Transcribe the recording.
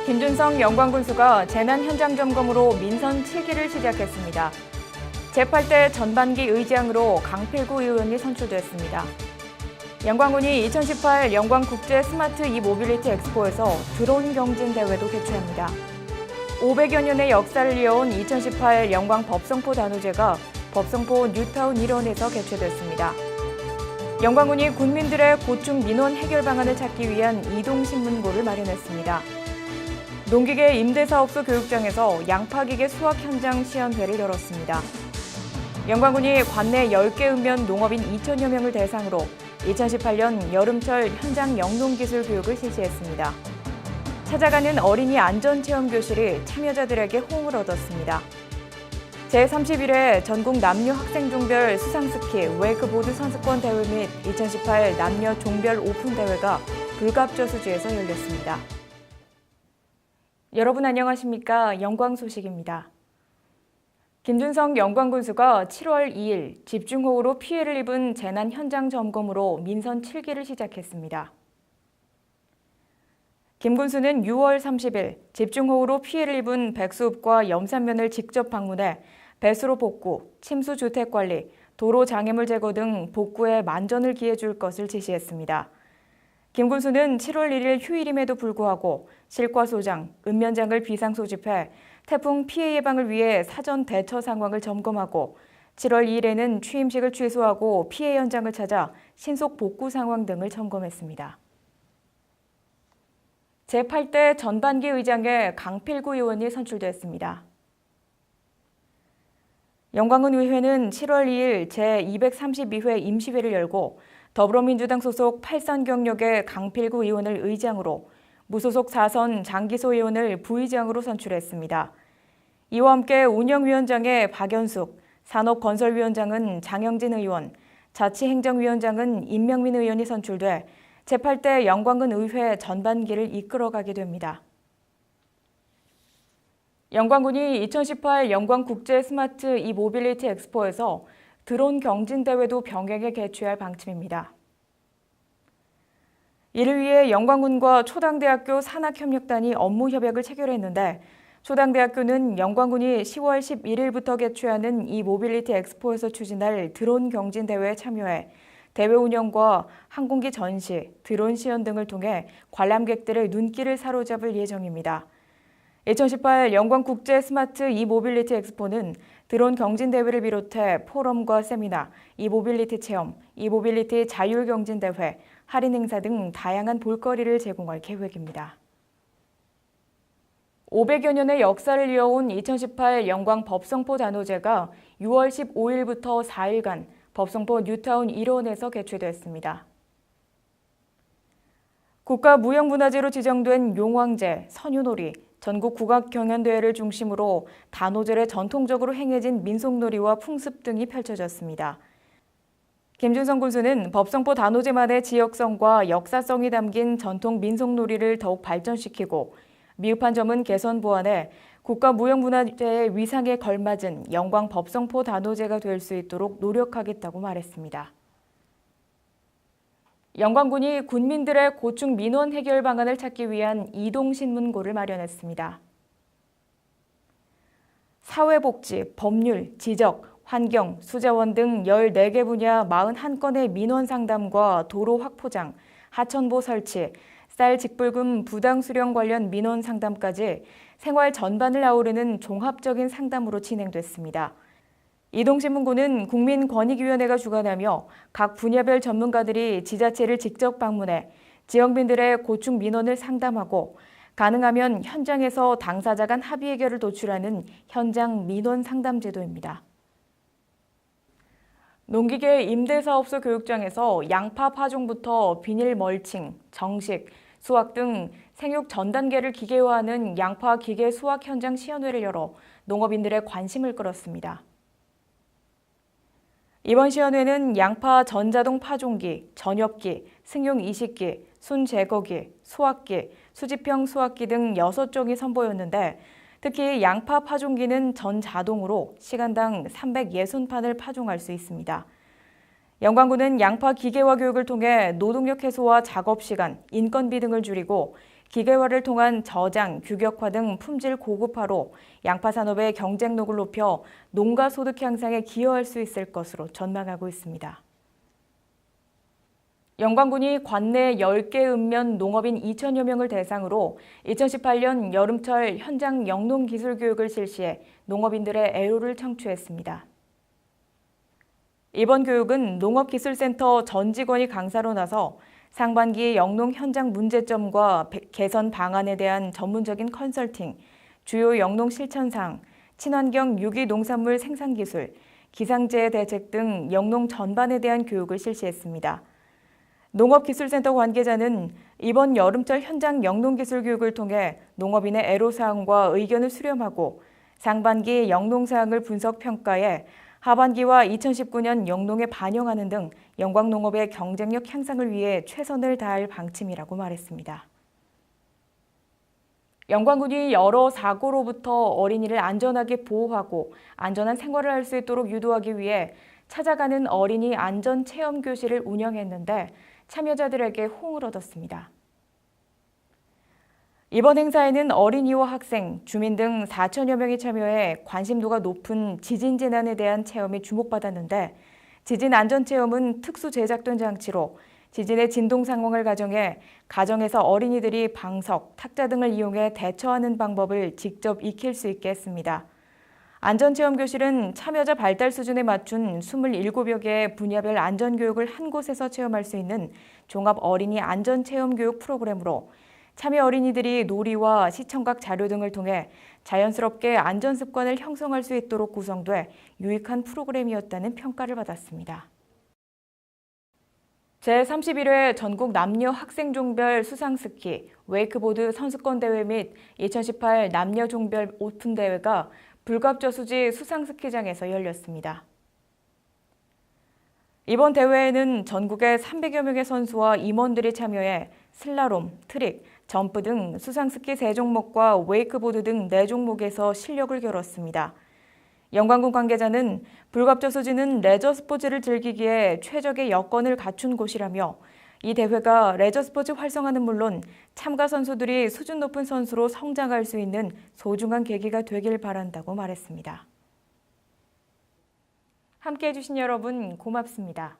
김준성 영광군수가 재난 현장 점검으로 민선 7기를 시작했습니다. 제8대 전반기 의장으로 강필구 의원이 선출됐습니다. 영광군이 2018 영광국제 스마트 이모빌리티 엑스포에서 드론 경진 대회도 개최합니다. 500여 년의 역사를 이어온 2018 영광 법성포 단오제가 법성포 뉴타운 일원에서 개최됐습니다. 영광군이 군민들의 고충 민원 해결 방안을 찾기 위한 이동신문고를 마련했습니다. 농기계 임대사업소 교육장에서 양파기계 수확 현장 시연회를 열었습니다. 영광군이 관내 10개 읍면 농업인 2천여 명을 대상으로 2018년 여름철 현장 영농기술 교육을 실시했습니다. 찾아가는 어린이 안전체험교실이 참여자들에게 호응을 얻었습니다. 제31회 전국 남녀 학생 종별 수상스키 웨이크보드 선수권 대회 및 2018 남녀 종별 오픈 대회가 불갑저수지에서 열렸습니다. 여러분 안녕하십니까? 영광 소식입니다. 김준성 영광군수가 7월 2일 집중호우로 피해를 입은 재난 현장 점검으로 민선 7기를 시작했습니다. 김 군수는 6월 30일 집중호우로 피해를 입은 백수읍과 염산면을 직접 방문해 배수로 복구, 침수 주택 관리, 도로 장애물 제거 등 복구에 만전을 기해 줄 것을 지시했습니다. 김 군수는 7월 1일 휴일임에도 불구하고 실과소장, 읍면장을 비상 소집해 태풍 피해 예방을 위해 사전 대처 상황을 점검하고 7월 2일에는 취임식을 취소하고 피해 현장을 찾아 신속 복구 상황 등을 점검했습니다. 제8대 전반기 의장에 강필구 의원이 선출됐습니다. 영광군 의회는 7월 2일 제232회 임시회를 열고 더불어민주당 소속 8선 경력의 강필구 의원을 의장으로 무소속 4선 장기소 의원을 부의장으로 선출했습니다. 이와 함께 운영위원장에 박연숙, 산업건설위원장은 장영진 의원, 자치행정위원장은 임명민 의원이 선출돼 제8대 영광군 의회 전반기를 이끌어가게 됩니다. 영광군이 2018 영광국제 스마트 이모빌리티 엑스포에서 드론 경진 대회도 병행해 개최할 방침입니다. 이를 위해 영광군과 초당대학교 산학협력단이 업무 협약을 체결했는데 초당대학교는 영광군이 10월 11일부터 개최하는 이 모빌리티 엑스포에서 추진할 드론 경진 대회에 참여해 대회 운영과 항공기 전시, 드론 시연 등을 통해 관람객들의 눈길을 사로잡을 예정입니다. 2018 영광국제 스마트 이모빌리티 엑스포는 드론 경진 대회를 비롯해 포럼과 세미나, 이모빌리티 체험, 이모빌리티 자율 경진 대회, 할인 행사 등 다양한 볼거리를 제공할 계획입니다. 500여 년의 역사를 이어온 2018 영광 법성포 단오제가 6월 15일부터 4일간 법성포 뉴타운 일원에서 개최됐습니다. 국가무형문화재로 지정된 용왕제, 선유놀이, 전국 국악경연대회를 중심으로 단오제에 전통적으로 행해진 민속놀이와 풍습 등이 펼쳐졌습니다. 김준성 군수는 법성포 단오제만의 지역성과 역사성이 담긴 전통 민속놀이를 더욱 발전시키고 미흡한 점은 개선 보완해 국가무형문화재의 위상에 걸맞은 영광 법성포 단오제가 될 수 있도록 노력하겠다고 말했습니다. 영광군이 군민들의 고충 민원 해결 방안을 찾기 위한 이동신문고를 마련했습니다. 사회복지, 법률, 지적, 환경, 수자원 등 14개 분야 41건의 민원 상담과 도로 확포장, 하천보 설치, 쌀 직불금 부당 수령 관련 민원 상담까지 생활 전반을 아우르는 종합적인 상담으로 진행됐습니다. 이동신문고는 국민권익위원회가 주관하며 각 분야별 전문가들이 지자체를 직접 방문해 지역민들의 고충 민원을 상담하고 가능하면 현장에서 당사자 간 합의 해결을 도출하는 현장 민원 상담 제도입니다. 농기계 임대사업소 교육장에서 양파 파종부터 비닐 멀칭, 정식, 수확 등 생육 전 단계를 기계화하는 양파 기계 수확 현장 시연회를 열어 농업인들의 관심을 끌었습니다. 이번 시연회는 양파 전자동 파종기, 전엽기, 승용 이식기, 순 제거기, 수확기, 수집형 수확기 등 6종이 선보였는데 특히 양파 파종기는 전자동으로 시간당 360판을 파종할 수 있습니다. 영광군은 양파 기계화 교육을 통해 노동력 해소와 작업 시간, 인건비 등을 줄이고 기계화를 통한 저장, 규격화 등 품질 고급화로 양파 산업의 경쟁력을 높여 농가 소득 향상에 기여할 수 있을 것으로 전망하고 있습니다. 영광군이 관내 10개 읍면 농업인 2천여 명을 대상으로 2018년 여름철 현장 영농기술교육을 실시해 농업인들의 애로를 청취했습니다. 이번 교육은 농업기술센터 전 직원이 강사로 나서 상반기 영농 현장 문제점과 개선 방안에 대한 전문적인 컨설팅, 주요 영농 실천사항, 친환경 유기 농산물 생산 기술, 기상재해 대책 등 영농 전반에 대한 교육을 실시했습니다. 농업기술센터 관계자는 이번 여름철 현장 영농기술 교육을 통해 농업인의 애로사항과 의견을 수렴하고 상반기 영농사항을 분석 평가해 하반기와 2019년 영농에 반영하는 등 영광농업의 경쟁력 향상을 위해 최선을 다할 방침이라고 말했습니다. 영광군이 여러 사고로부터 어린이를 안전하게 보호하고 안전한 생활을 할 수 있도록 유도하기 위해 찾아가는 어린이 안전체험교실을 운영했는데 참여자들에게 호응을 얻었습니다. 이번 행사에는 어린이와 학생, 주민 등 4천여 명이 참여해 관심도가 높은 지진 재난에 대한 체험이 주목받았는데 지진 안전체험은 특수 제작된 장치로 지진의 진동 상황을 가정해 가정에서 어린이들이 방석, 탁자 등을 이용해 대처하는 방법을 직접 익힐 수 있게 했습니다. 안전체험교실은 참여자 발달 수준에 맞춘 27여 개의 분야별 안전교육을 한 곳에서 체험할 수 있는 종합 어린이 안전체험교육 프로그램으로 참여 어린이들이 놀이와 시청각 자료 등을 통해 자연스럽게 안전습관을 형성할 수 있도록 구성돼 유익한 프로그램이었다는 평가를 받았습니다. 제31회 전국 남녀 학생 종별 수상스키, 웨이크보드 선수권 대회 및 2018 남녀 종별 오픈 대회가 불갑저수지 수상스키장에서 열렸습니다. 이번 대회에는 전국의 300여 명의 선수와 임원들이 참여해 슬라롬, 트릭, 점프 등 수상스키 3종목과 웨이크보드 등 4종목에서 실력을 겨뤘습니다. 영광군 관계자는 불갑저수지는 레저 스포츠를 즐기기에 최적의 여건을 갖춘 곳이라며 이 대회가 레저 스포츠 활성화는 물론 참가 선수들이 수준 높은 선수로 성장할 수 있는 소중한 계기가 되길 바란다고 말했습니다. 함께해 주신 여러분 고맙습니다.